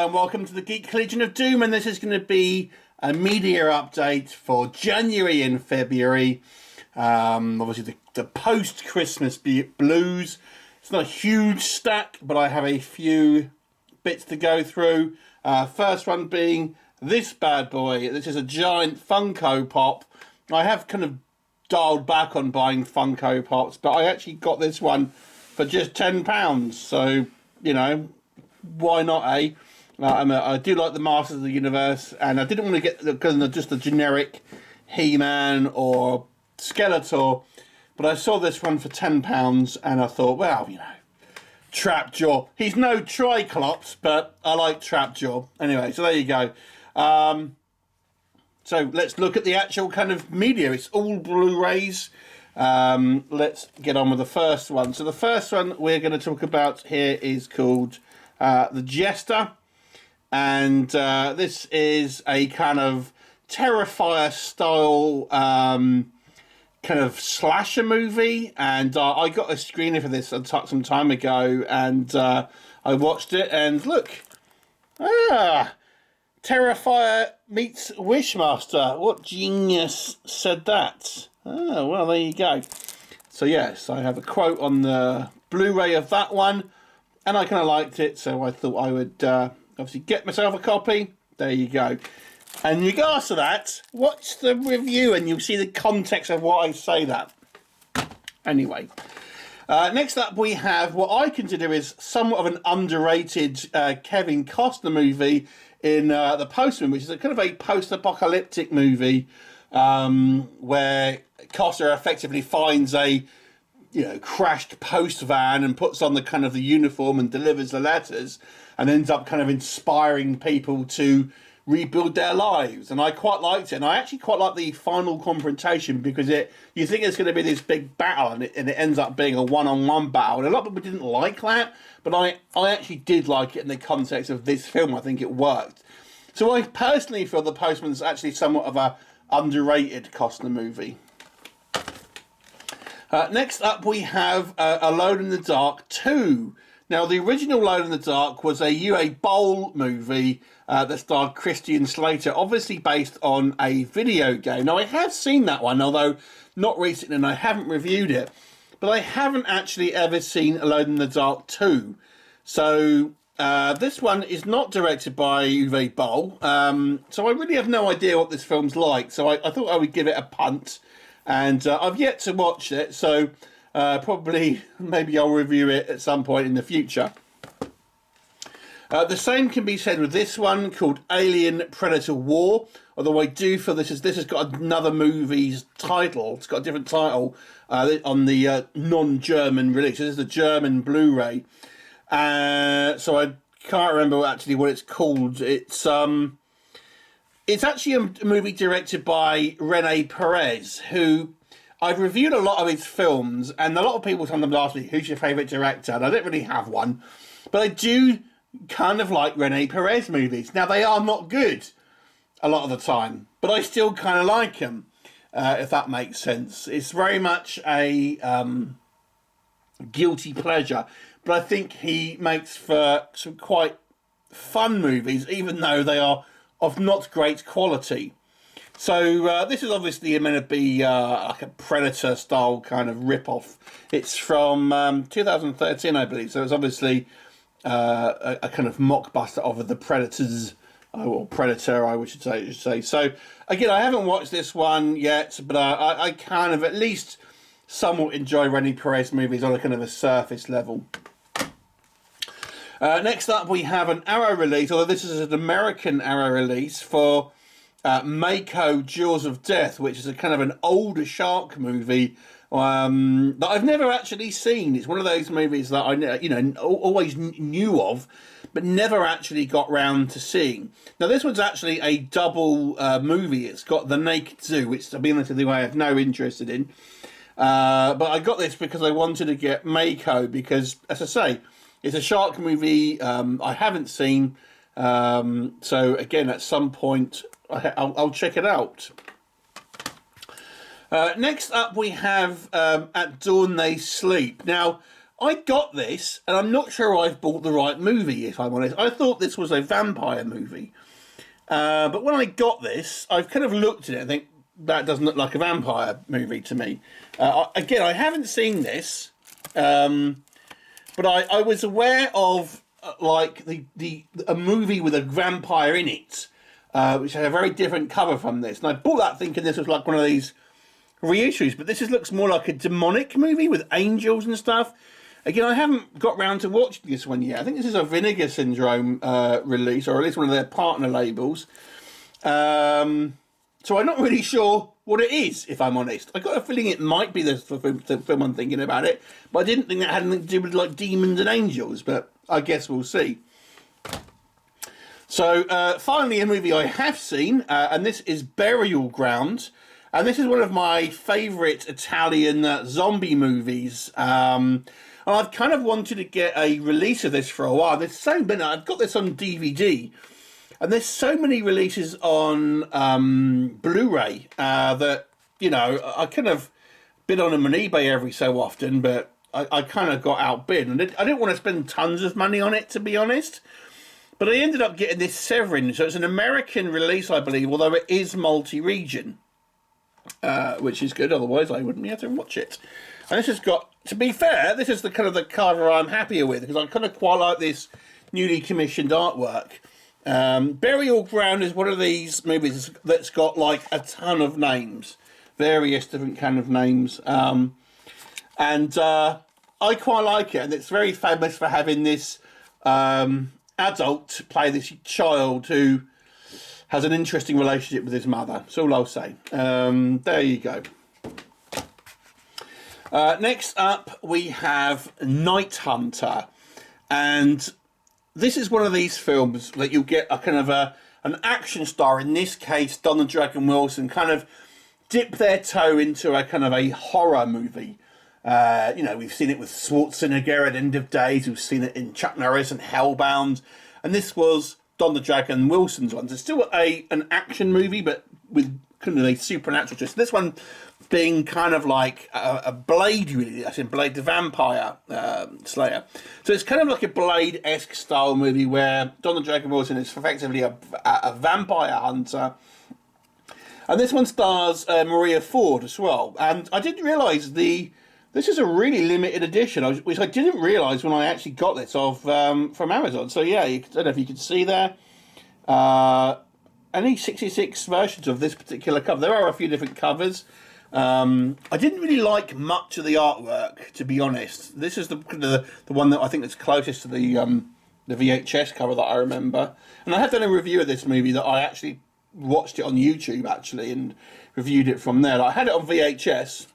and welcome to the Geek Legion of Doom, and this is going to be a media update for January and February. Obviously the post-Christmas blues. It's not a huge stack, but I have a few bits to go through. First one being this bad boy. This is a giant Funko Pop. I have kind of dialed back on buying Funko Pops, but I actually got this one for just £10, so, you know, why not, eh? I do like the Masters of the Universe, and I didn't want to get just the generic He-Man or Skeletor, but I saw this one for £10, and I thought, well, you know, Trapjaw. He's no Triclops, but I like Trapjaw. Anyway, so there you go. So let's look at the actual kind of media. It's all Blu-rays. Let's get on with the first one. So the first one we're going to talk about here is called The Jester. And this is a kind of Terrifier style kind of slasher movie. And I got a screener for this some time ago. And I watched it and look. Terrifier meets Wishmaster. What genius said that? Oh, well, there you go. So, yes, I have a quote on the Blu-ray of that one, and I kind of liked it, so I thought I would obviously get myself a copy. There you go. And in regards to that, watch the review, and you'll see the context of why I say that. Anyway, next up we have what I consider is somewhat of an underrated Kevin Costner movie in The Postman, which is a kind of a post-apocalyptic movie where Costner effectively finds a, you know, crashed post van and puts on the kind of the uniform and delivers the letters and ends up kind of inspiring people to rebuild their lives. And I quite liked it, and I actually quite like the final confrontation because you think it's going to be this big battle, and it ends up being a one-on-one battle. And a lot of people didn't like that, but I actually did like it in the context of this film. I think it worked. So I personally feel The Postman's actually somewhat of a underrated Costner movie. Next up we have Alone in the Dark 2. Now, the original Alone in the Dark was a Uwe Boll movie that starred Christian Slater, obviously based on a video game. Now, I have seen that one, although not recently, and I haven't reviewed it. But I haven't actually ever seen Alone in the Dark 2. So this one is not directed by Uwe Boll. So I really have no idea what this film's like. So I thought I would give it a punt. And I've yet to watch it, so probably maybe I'll review it at some point in the future. The same can be said with this one called Alien Predator War, although I do feel this has got another movie's title. It's got a different title on the non-German release. This is the German Blu-ray. So I can't remember actually what it's called. It's actually a movie directed by Rene Perez, who I've reviewed a lot of his films, and a lot of people sometimes ask me, who's your favourite director? And I don't really have one, but I do kind of like Rene Perez movies. Now, they are not good a lot of the time, but I still kind of like them, if that makes sense. It's very much a guilty pleasure, but I think he makes for some quite fun movies, even though they are of not great quality. So this is obviously meant to be like a Predator style kind of rip-off. It's from 2013, I believe, so it's obviously a kind of mockbuster of the Predators, or Predator, I should say. So again, I haven't watched this one yet, but I kind of at least somewhat enjoy Rene Perez movies on a kind of a surface level. Next up, we have an Arrow release, although this is an American Arrow release for Mako Jaws of Death, which is a kind of an older shark movie that I've never actually seen. It's one of those movies that I always knew of, but never actually got round to seeing. Now, this one's actually a double movie. It's got The Naked Zoo, which, to be honest with you, I have no interest in. But I got this because I wanted to get Mako because, as I say, it's a shark movie I haven't seen. So, again, at some point, I'll check it out. Next up, we have At Dawn They Sleep. Now, I got this, and I'm not sure I've bought the right movie, if I'm honest. I thought this was a vampire movie. But when I got this, I've kind of looked at it and think, that doesn't look like a vampire movie to me. Again, I haven't seen this, but I was aware of like a movie with a vampire in it, which had a very different cover from this. And I bought that thinking this was like one of these reissues, but this looks more like a demonic movie with angels and stuff. Again, I haven't got round to watching this one yet. I think this is a Vinegar Syndrome release, or at least one of their partner labels. So I'm not really sure what it is, if I'm honest. I got a feeling it might be the film I'm thinking about it, but I didn't think that had anything to do with like demons and angels, but I guess we'll see. So finally a movie I have seen, and this is Burial Ground. And this is one of my favourite Italian zombie movies. And I've kind of wanted to get a release of this for a while. There's so many. I've got this on DVD. And there's so many releases on Blu-ray that, you know, I kind of bid on them on eBay every so often, but I kind of got outbid. And I didn't want to spend tons of money on it, to be honest. But I ended up getting this Severin. So it's an American release, I believe, although it is multi-region, which is good. Otherwise, I wouldn't be able to watch it. And this has got, to be fair, this is the kind of the cover I'm happier with, because I kind of quite like this newly commissioned artwork. Burial Ground is one of these movies that's got like a ton of names, various different kind of names, and I quite like it, and it's very famous for having this adult play this child who has an interesting relationship with his mother. That's all I'll say. There you go. Next up we have Night Hunter, and this is one of these films that you'll get a kind of an action star, in this case Don the Dragon Wilson, kind of dip their toe into a kind of a horror movie. You know, we've seen it with Schwarzenegger at End of Days, we've seen it in Chuck Norris and Hellbound, and this was Don the Dragon Wilson's one. It's still an action movie, but with kind of a supernatural twist. This one being kind of like a Blade, really. That's in Blade the Vampire Slayer. So it's kind of like a Blade-esque style movie where Don the Dragon Wilson is effectively a vampire hunter. And this one stars Maria Ford as well. And I didn't realise this is a really limited edition, which I didn't realise when I actually got this from Amazon. So yeah, I don't know if you can see there. Only 66 versions of this particular cover. There are a few different covers. I didn't really like much of the artwork, to be honest. This is the one that I think that's closest to the VHS cover that I remember. And I have done a review of this movie that I actually watched it on YouTube, actually, and reviewed it from there. I had it on VHS.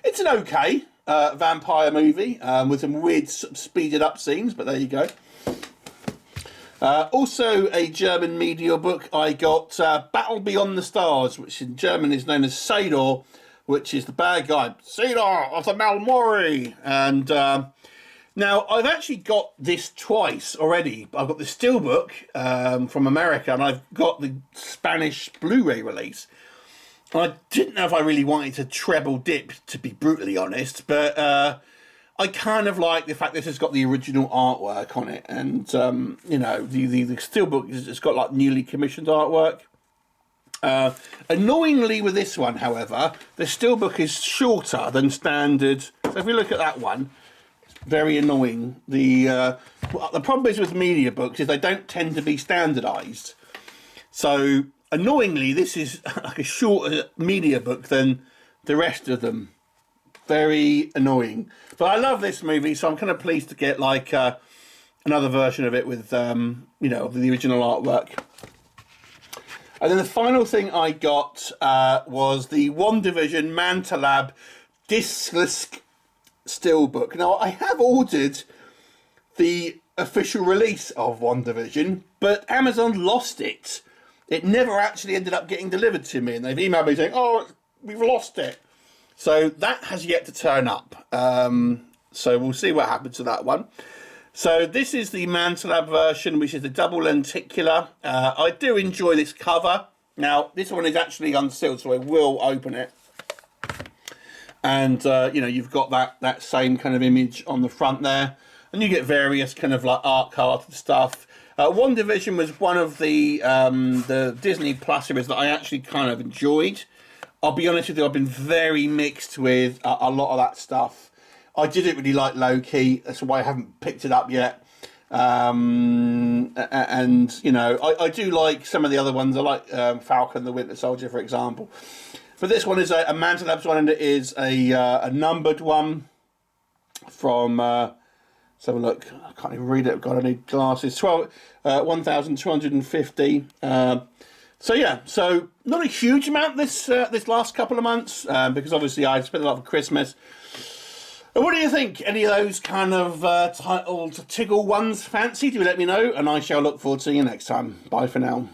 It's an okay vampire movie with some weird speeded up scenes, but there you go. Also a German Mediabook, I got Battle Beyond the Stars, which in German is known as Sador, which is the bad guy, Sador of the Malmori. And now I've actually got this twice already. I've got the Steelbook from America, and I've got the Spanish Blu-ray release. I didn't know if I really wanted to treble dip, to be brutally honest, but I kind of like the fact this has got the original artwork on it, and you know, the Steelbook has got like newly commissioned artwork. Annoyingly with this one, however, the Steelbook is shorter than standard. So if we look at that one, it's very annoying. The problem is with Mediabooks is they don't tend to be standardised. So annoyingly, this is like a shorter Mediabook than the rest of them. Very annoying. But I love this movie, so I'm kind of pleased to get like another version of it with, you know, the original artwork. And then the final thing I got was the WandaVision Mantalab Discless Steelbook. Now, I have ordered the official release of WandaVision, but Amazon lost it. It never actually ended up getting delivered to me, and they've emailed me saying, oh, we've lost it. So that has yet to turn up. So we'll see what happens to that one. So this is the Mantalab version, which is the double lenticular. I do enjoy this cover. Now, this one is actually unsealed, so I will open it. And you know, you've got that same kind of image on the front there, and you get various kind of like art card stuff. WandaVision was one of the Disney Plus series that I actually kind of enjoyed. I'll be honest with you, I've been very mixed with a lot of that stuff. I didn't really like Loki, that's why I haven't picked it up yet. And, you know, I do like some of the other ones. I like Falcon the Winter Soldier, for example. But this one is a Manta Labs one, and it is a numbered one from... let's have a look. I can't even read it. I've got any glasses. 1,250. So yeah, so not a huge amount this last couple of months because obviously I spent a lot of Christmas. What do you think? Any of those kind of titled Tiggle ones fancy? Do let me know, and I shall look forward to seeing you next time. Bye for now.